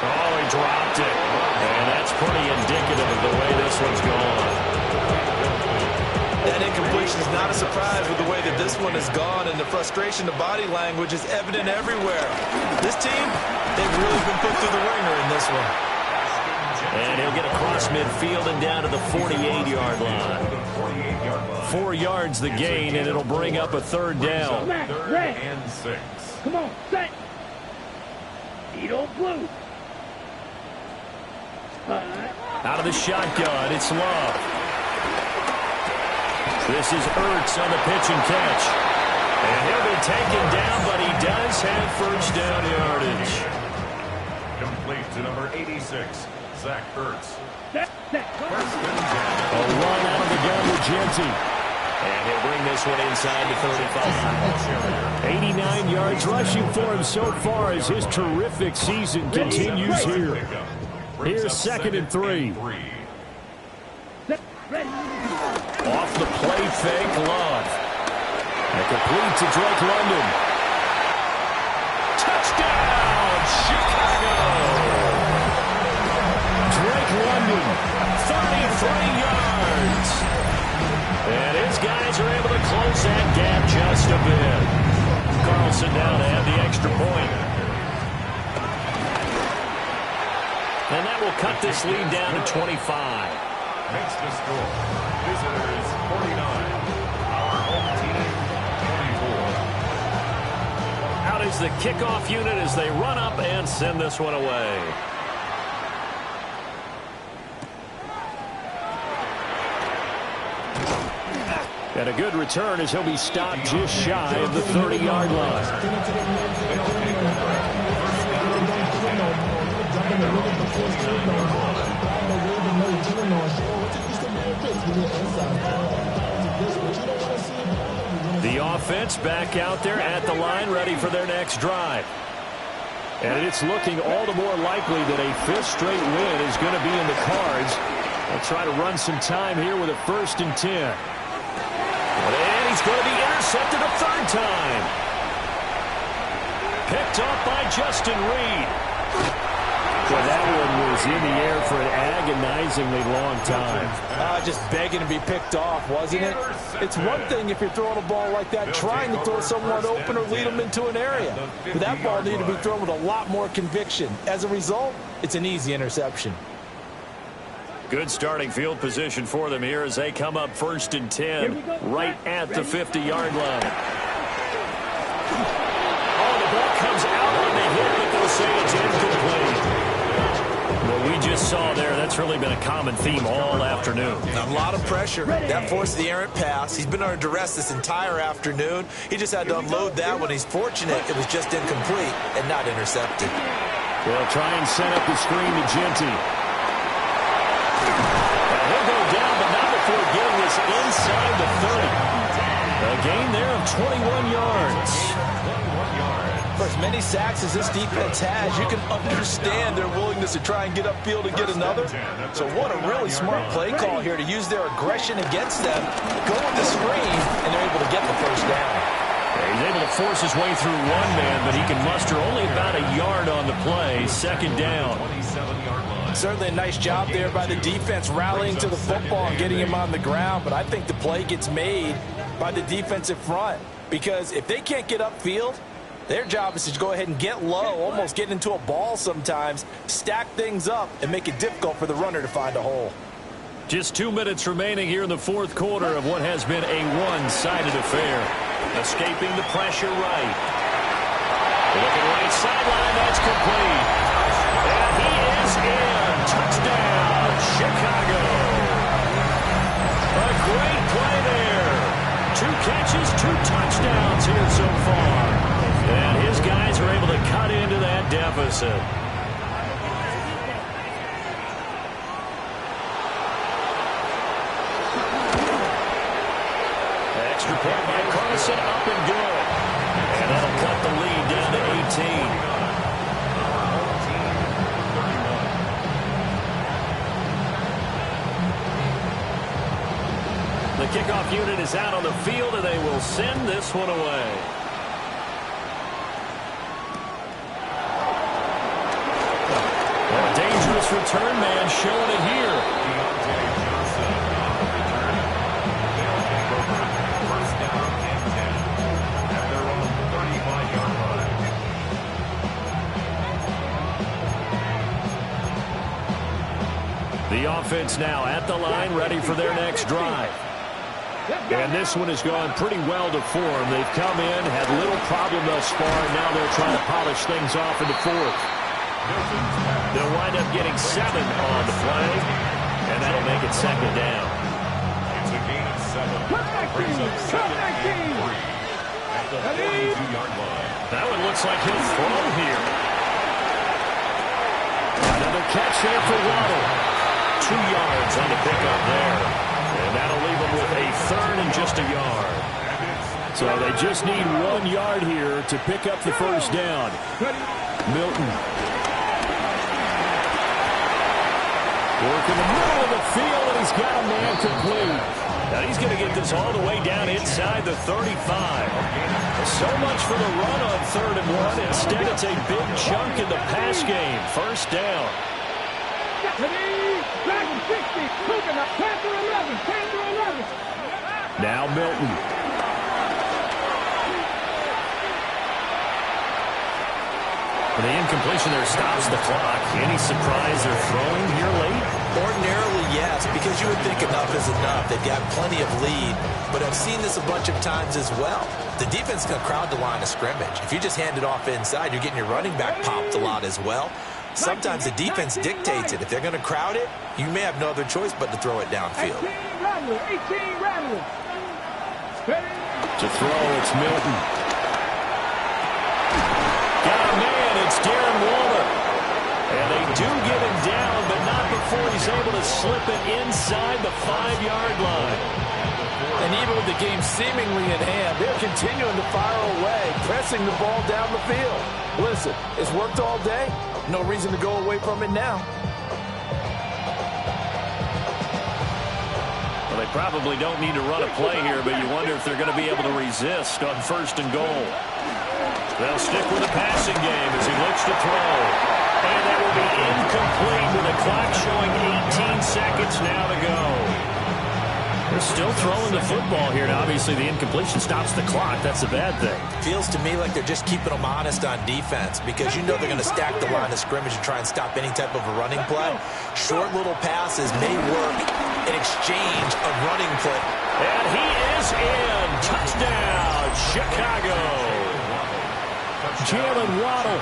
Oh, he dropped it. And that's pretty indicative of the way this one's gone. That incompletion is not a surprise with the way that this one has gone, and the frustration, the body language is evident everywhere. This team, they've really been put through the ringer in this one. And he'll get across midfield and down to the 48-yard line. 4 yards the gain, and it'll bring up a 3rd down. 3rd and 6. Come on, set. Edo blue. Out of the shotgun, it's Love. This is Ertz on the pitch and catch. And he'll be taken down, but he does have 1st down yardage. Complete to number 86, Zach Ertz. A run out of the gun with Genty. And he'll bring this one inside the 35. 89 yards rushing for him so far as his terrific season continues here. Here's 2nd and 3. Off the play fake, Love. And complete to Drake London. Touchdown, Chicago! Drake London, 33 yards. And his guys are able to close that gap just a bit. Carlson now to have the extra point. And that will cut this lead down to 25. Makes the score. Visitors 49. Our home team 24. Out is the kickoff unit as they run up and send this one away. And a good return as he'll be stopped just shy of the 30-yard line. The offense back out there at the line, ready for their next drive. And it's looking all the more likely that a 5th straight win is going to be in the cards. They'll try to run some time here with a 1st and 10. And he's going to be intercepted a 3rd time. Picked off by Justin Reed. Well, that one was in the air for an agonizingly long time. Just begging to be picked off, wasn't it? It's one thing if you're throwing a ball like that, trying to throw someone open or lead them into an area. But that ball needed to be thrown with a lot more conviction. As a result, it's an easy interception. Good starting field position for them here as they come up 1st and 10, right at the 50-yard line. Oh, the ball comes out on the hit, but they'll say it's incomplete. What we just saw there, that's really been a common theme all afternoon. A lot of pressure. That forced the errant pass. He's been under duress this entire afternoon. He just had to unload that one. He's fortunate it was just incomplete and not intercepted. They'll try and set up the screen to Genty. He'll go down, but not before getting this inside the 30. A gain there of 21 yards. For as many sacks as this defense has, you can understand their willingness to try and get upfield and get another. So what a really smart play call here to use their aggression against them, go with the screen, and they're able to get the 1st down. He's able to force his way through one man, but he can muster only about a yard on the play. 2nd down. Certainly a nice job there by the defense rallying to the football and getting him on the ground, but I think the play gets made by the defensive front because if they can't get upfield, their job is to go ahead and get low, almost get into a ball sometimes, stack things up, and make it difficult for the runner to find a hole. Just 2 minutes remaining here in the 4th quarter of what has been a one-sided affair. Escaping the pressure right. Looking right sideline, that's complete. And he is in. Touchdown, Chicago. A great play there. 2 catches. catches, 2 touchdowns here so far. And his guys are able to cut into that deficit. Extra point by Carson, up and good. And that'll cut the lead down to 18. The kickoff unit is out on the field, and they will send this one away. A dangerous return man showing it here. The offense now at the line, ready for their next drive. And this one has gone pretty well to form. They've come in, had little problem thus far, and now they're trying to polish things off in the fourth. They'll wind up getting 7 on the play, and that'll make it second down. It's a gain of 7. Brings up second and 3 at the 42-yard line. That one looks like he'll throw here. Another catch there for Waddle. 2 yards on the pickup there. And that'll leave them with a third and just a yard. So they just need 1 yard here to pick up the first down. Milton. Work in the middle of the field, and he's got a man complete. Now he's going to get this all the way down inside the 35. So much for the run on 3rd and 1. Instead, it's a big chunk in the pass game. First down. Now Milton. The incompletion there stops the clock. Any surprise they're throwing here late? Ordinarily, yes, because you would think enough is enough. They've got plenty of lead, but I've seen this a bunch of times as well. The defense can crowd the line of scrimmage. If you just hand it off inside, you're getting your running back popped a lot as well. Sometimes the defense dictates it. If they're going to crowd it, you may have no other choice but to throw it downfield. To throw, it's Milton. Got a man, it's Darren Waller. And they do get him down, but not before he's able to slip it inside the 5-yard line. And even with the game seemingly in hand, they're continuing to fire away, pressing the ball down the field. Listen, it's worked all day. No reason to go away from it now. Well, they probably don't need to run a play here, but you wonder if they're going to be able to resist on 1st and goal. They'll stick with the passing game as he looks to throw. And that will be incomplete with the clock showing 18 seconds now to go. They're still throwing the football here, and obviously the incompletion stops the clock. That's a bad thing. Feels to me like they're just keeping them honest on defense because you know they're going to stack the line of scrimmage and try and stop any type of a running play. Short little passes may work in exchange of running play. And he is in. Touchdown, Chicago. Jalen Waddle,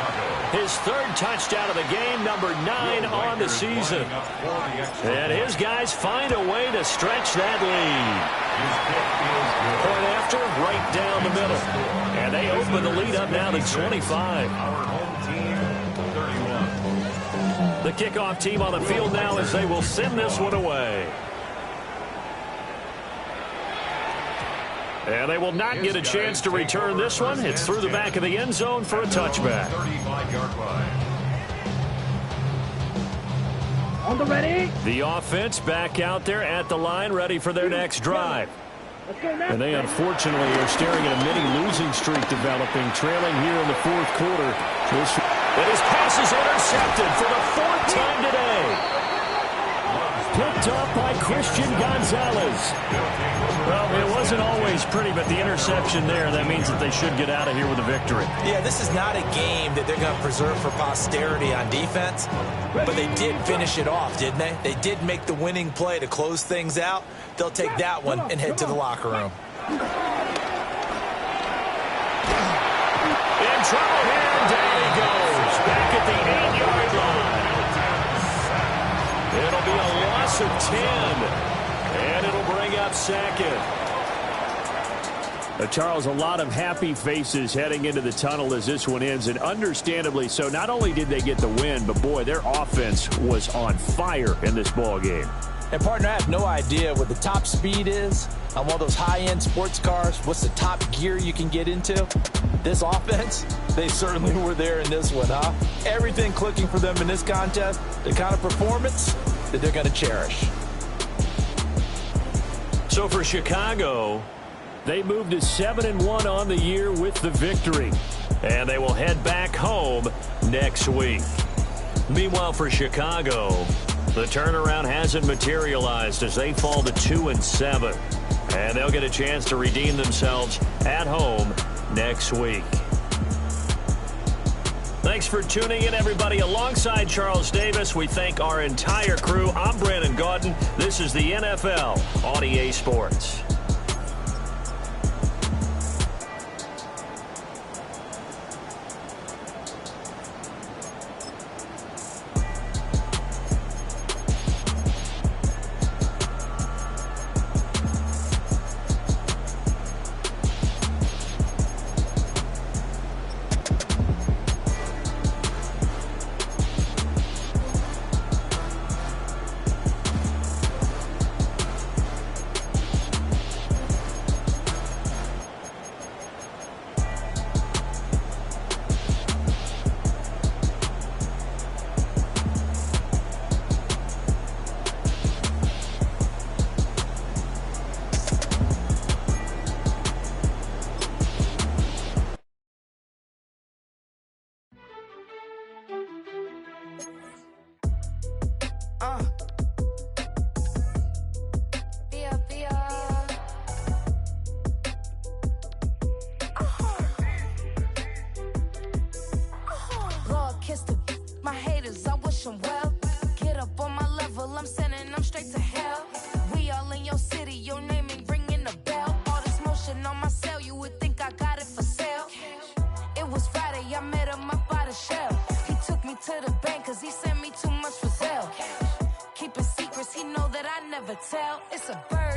his 3rd touchdown of the game, number 9 on the season. And his guys find a way to stretch that lead. Point after, right down the middle. And they open the lead up now to 25. The kickoff team on the field now as they will send this one away. And they will not get a chance to return this one. It's through the back of the end zone for a touchback. 35-yard line. On the ready. The offense back out there at the line, ready for their next drive. And they unfortunately are staring at a mini losing streak developing, trailing here in the 4th quarter. And his pass is intercepted for the 4th time today. Picked up by Christian Gonzalez. Well, it wasn't always pretty, but the interception there, that means that they should get out of here with a victory. Yeah, this is not a game that they're going to preserve for posterity on defense, but they did finish it off, didn't they? They did make the winning play to close things out. They'll take that one and head to the locker room. In trouble here, and down he goes. Back at the 8-yard line. It'll be a loss of 10, and it'll bring up second. Charles, a lot of happy faces heading into the tunnel as this one ends, and understandably so. Not only did they get the win, but, boy, their offense was on fire in this ball game. And, partner, I have no idea what the top speed is on one of those high-end sports cars. What's the top gear you can get into? This offense, they certainly were there in this one, huh? Everything clicking for them in this contest, the kind of performance that they're going to cherish. So for Chicago, they moved to 7-1 on the year with the victory, and they will head back home next week. Meanwhile, for Chicago, the turnaround hasn't materialized as they fall to 2-7, and they'll get a chance to redeem themselves at home next week. Thanks for tuning in, everybody. Alongside Charles Davis, we thank our entire crew. I'm Brandon Gaudin. This is the NFL on EA Sports. It's a bird.